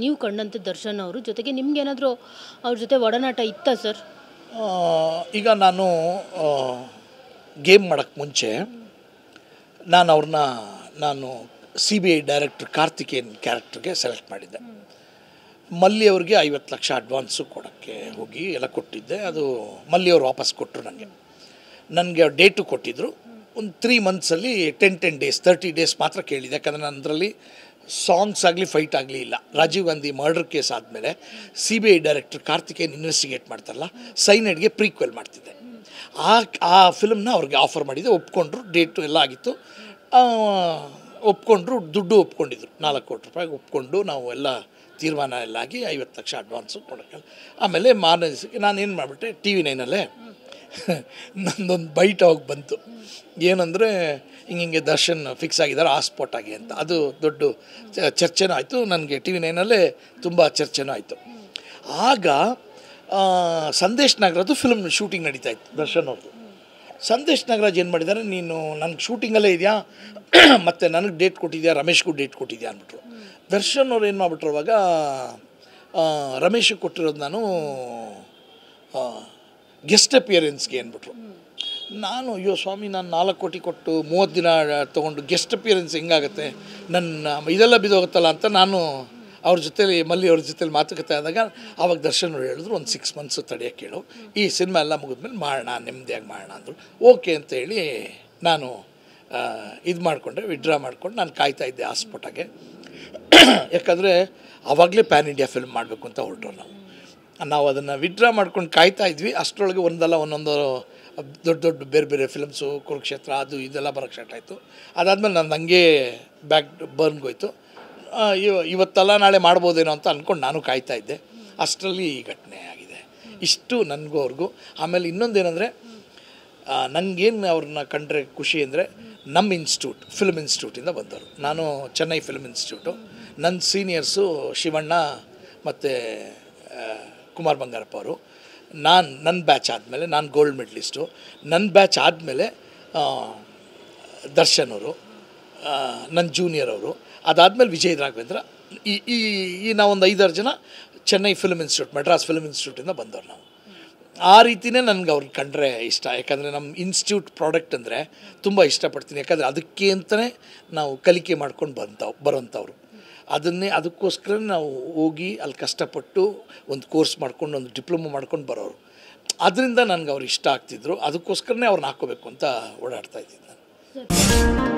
ನೀವು ಕಂಡಂತೆ ದರ್ಶನ್ ಅವರು ಜೊತೆಗೆ ನಿಮ್ಗೇನಾದರೂ ಅವ್ರ ಜೊತೆ ಒಡನಾಟ ಇತ್ತಾ ಸರ್? ಈಗ ನಾನು ಗೇಮ್ ಮಾಡೋಕ್ಕೆ ಮುಂಚೆ ನಾನು CBI ಡೈರೆಕ್ಟರ್ ಕಾರ್ತಿಕೇಯನ್ ಕ್ಯಾರೆಕ್ಟರ್ಗೆ ಸೆಲೆಕ್ಟ್ ಮಾಡಿದ್ದೆ. ಮಲ್ಲಿ ಅವ್ರಿಗೆ 50 ಲಕ್ಷ ಅಡ್ವಾನ್ಸು ಕೊಡೋಕ್ಕೆ ಹೋಗಿ ಎಲ್ಲ ಕೊಟ್ಟಿದ್ದೆ. ಅದು ಮಲ್ಲಿ ಅವರು ವಾಪಸ್ ಕೊಟ್ಟರು. ನನಗೆ ಡೇಟು ಕೊಟ್ಟಿದ್ದರು. ಒಂದು 3 ಮಂತ್ಸಲ್ಲಿ 10 ಡೇಸ್ 30 ಡೇಸ್ ಮಾತ್ರ ಕೇಳಿದೆ. ಯಾಕಂದರೆ ನಾನು ಅದರಲ್ಲಿ ಸಾಂಗ್ಸ್ ಆಗಲಿ ಫೈಟ್ ಆಗಲಿ ಇಲ್ಲ. ರಾಜೀವ್ ಗಾಂಧಿ ಮರ್ಡರ್ ಕೇಸ್ ಆದಮೇಲೆ CBI ಡೈರೆಕ್ಟರ್ ಕಾರ್ತಿಕೇಯನ್ ಇನ್ವೆಸ್ಟಿಗೇಟ್ ಮಾಡ್ತಾರಲ್ಲ, ಸೈನೈಡ್ಗೆ ಪ್ರೀಕ್ವೆಲ್ ಮಾಡ್ತಿದ್ದೆ. ಆ ಫಿಲ್ಮ್ನ ಅವ್ರಿಗೆ ಆಫರ್ ಮಾಡಿದ್ದೆ. ಒಪ್ಕೊಂಡ್ರು, ಡೇಟು ಎಲ್ಲ ಆಗಿತ್ತು. ಒಪ್ಕೊಂಡ್ರು, ದುಡ್ಡು ಒಪ್ಕೊಂಡಿದ್ರು. 4 ಕೋಟಿ ರೂಪಾಯಿಗೆ ಒಪ್ಕೊಂಡು ನಾವು ಎಲ್ಲ ತೀರ್ಮಾನ ಎಲ್ಲ ಆಗಿ 50 ಲಕ್ಷ ಅಡ್ವಾನ್ಸು ಕೊಡೋಕ್ಕಲ್ಲ. ಆಮೇಲೆ ಮಾರನೇ ದಿವಸಕ್ಕೆ ನಾನೇನು ಮಾಡಿಬಿಟ್ಟೆ, TV9 ನಂದೊಂದು ಬೈಟ್ ಹೋಗಿ ಬಂತು. ಏನಂದರೆ ಹಿಂಗೆ ದರ್ಶನ್ ಫಿಕ್ಸ್ ಆಗಿದ್ದಾರೆ ಆಗಿ ಅಂತ. ಅದು ದೊಡ್ಡ ಚರ್ಚೆನೂ ಆಯಿತು. ನನಗೆ TV9 ತುಂಬ ಚರ್ಚೆನೂ ಆಯಿತು. ಆಗ ಸಂದೇಶ್ ನಾಗರಾಜು ಫಿಲ್ಮ್ ಶೂಟಿಂಗ್ ನಡೀತಾ ಇತ್ತು ದರ್ಶನ್ ಅವ್ರದ್ದು. ಸಂದೇಶ್ ನಾಗರಾಜ್ ಏನು ಮಾಡಿದ್ದಾರೆ, ನೀನು ನನಗೆ ಶೂಟಿಂಗಲ್ಲೇ ಇದೆಯಾ ಮತ್ತು ನನಗೆ ಡೇಟ್ ಕೊಟ್ಟಿದ್ಯಾ, ರಮೇಶ್ಗೂ ಡೇಟ್ ಕೊಟ್ಟಿದ್ಯಾ ಅಂದ್ಬಿಟ್ರು. ದರ್ಶನ್ ಅವ್ರು ಏನು ಮಾಡಿಬಿಟ್ರು, ಅವಾಗ ರಮೇಶಿಗೆ ಕೊಟ್ಟಿರೋದು ನಾನು ಗೆಸ್ಟ್ ಅಪಿಯರೆನ್ಸ್ಗೆ ಅಂದ್ಬಿಟ್ರು. ನಾನು ಅಯ್ಯೋ ಸ್ವಾಮಿ, ನಾನು 4 ಕೋಟಿ ಕೊಟ್ಟು 30 ದಿನ ತೊಗೊಂಡು ಗೆಸ್ಟ್ ಅಪಿಯರೆನ್ಸ್ ಹೆಂಗಾಗುತ್ತೆ, ನನ್ನ ಇದೆಲ್ಲ ಬಿದ್ದೋಗುತ್ತಲ್ಲ ಅಂತ ನಾನು ಅವ್ರ ಜೊತೇಲಿ ಮಲ್ಲಿ ಅವ್ರ ಜೊತೇಲಿ ಮಾತುಕತೆ ಆದಾಗ ಆವಾಗ ದರ್ಶನ್ ಅವ್ರು ಹೇಳಿದ್ರು, ಒಂದು 6 ಮಂತ್ಸು ತಡೆಯೋಕ್ಕೆ ಹೇಳು, ಈ ಸಿನಿಮಾ ಎಲ್ಲ ಮುಗಿದ್ಮೇಲೆ ಮಾಡೋಣ, ನೆಮ್ಮದಿಯಾಗಿ ಮಾಡೋಣ ಅಂದರು. ಓಕೆ ಅಂತ ಹೇಳಿ ನಾನು ಇದು ಮಾಡಿಕೊಂಡೆ, ವಿಡ್ರಾ ಮಾಡ್ಕೊಂಡು ನಾನು ಕಾಯ್ತಾಯಿದ್ದೆ ಹಾಸ್ಪಿಟಾಗೆ. ಯಾಕಂದರೆ ಆವಾಗಲೇ ಪ್ಯಾನ್ ಇಂಡಿಯಾ ಫಿಲ್ಮ್ ಮಾಡಬೇಕು ಅಂತ ಹೊರಟರು ನಾವು ಅದನ್ನು ವಿಡ್ರಾ ಮಾಡ್ಕೊಂಡು ಕಾಯ್ತಾಯಿದ್ವಿ. ಅಷ್ಟರೊಳಗೆ ಒಂದೊಂದು ದೊಡ್ಡ ಬೇರೆ ಫಿಲ್ಮ್ಸು, ಕುರುಕ್ಷೇತ್ರ ಅದು ಇದೆಲ್ಲ ಬರೋಕ್ಕೆ ಸ್ಟಾರ್ಟ್ ಆಯಿತು. ಅದಾದಮೇಲೆ ನಾನು ಹಂಗೆ ಬ್ಯಾಕ್ ಬರ್ನ್ಗೋಯ್ತು. ಇವತ್ತೆಲ್ಲ ನಾಳೆ ಮಾಡ್ಬೋದೇನೋ ಅಂತ ಅಂದ್ಕೊಂಡು ನಾನು ಕಾಯ್ತಾಯಿದ್ದೆ. ಅಷ್ಟರಲ್ಲಿ ಈ ಘಟನೆ ಆಗಿದೆ. ಇಷ್ಟು ನನಗೂ ಅವ್ರಿಗೂ. ಆಮೇಲೆ ಇನ್ನೊಂದೇನೆಂದರೆ, ನನಗೇನು ಅವ್ರನ್ನ ಕಂಡ್ರೆ ಖುಷಿ ಅಂದರೆ, ನಮ್ಮ ಇನ್ಸ್ಟಿಟ್ಯೂಟ್ ಫಿಲ್ಮ್ ಇನ್ಸ್ಟಿಟ್ಯೂಟಿಂದ ಬಂದವರು. ನಾನು ಚೆನ್ನೈ ಫಿಲ್ಮ್ ಇನ್ಸ್ಟಿಟ್ಯೂಟು. ನನ್ನ ಸೀನಿಯರ್ಸು ಶಿವಣ್ಣ ಮತ್ತು ಕುಮಾರ್ ಬಂಗಾರಪ್ಪ ಅವರು. ನನ್ನ ಬ್ಯಾಚ್ ಆದಮೇಲೆ ನಾನು ಗೋಲ್ಡ್ ಮೆಡಲಿಸ್ಟು. ನನ್ನ ಬ್ಯಾಚ್ ಆದಮೇಲೆ ದರ್ಶನ್ ಅವರು, ನನ್ನ ಜೂನಿಯರ್ ಅವರು. ಅದಾದಮೇಲೆ ವಿಜಯ್ ರಾಘವೇಂದ್ರ. ಈ ನಾವೊಂದು 5-6 ಜನ Chennai film institute, Madras film ಇನ್ಸ್ಟಿಟ್ಯೂಟಿಂದ ಬಂದವರು ನಾವು. ಆ ರೀತಿಯೇ ನನಗೆ ಅವ್ರಿಗೆ ಕಂಡ್ರೆ ಇಷ್ಟ. ಯಾಕಂದರೆ ನಮ್ಮ ಇನ್ಸ್ಟಿಟ್ಯೂಟ್ ಪ್ರಾಡಕ್ಟ್ ಅಂದರೆ ತುಂಬ ಇಷ್ಟಪಡ್ತೀನಿ. ಯಾಕಂದರೆ ಅದಕ್ಕೆ ಅಂತಲೇ ನಾವು ಕಲಿಕೆ ಮಾಡ್ಕೊಂಡು ಬರೋಂಥವ್ರು. ಅದಕ್ಕೋಸ್ಕರ ನಾವು ಹೋಗಿ ಅಲ್ಲಿ ಕಷ್ಟಪಟ್ಟು ಒಂದು ಕೋರ್ಸ್ ಮಾಡ್ಕೊಂಡು ಒಂದು ಡಿಪ್ಲೊಮೊ ಮಾಡ್ಕೊಂಡು ಬರೋರು. ಅದರಿಂದ ನನಗೆ ಅವ್ರು ಇಷ್ಟ ಆಗ್ತಿದ್ರು. ಅದಕ್ಕೋಸ್ಕರನೇ ಅವ್ರನ್ನ ಹಾಕ್ಕೋಬೇಕು ಅಂತ ಓಡಾಡ್ತಾ ಇದ್ದೀನಿ ನಾನು.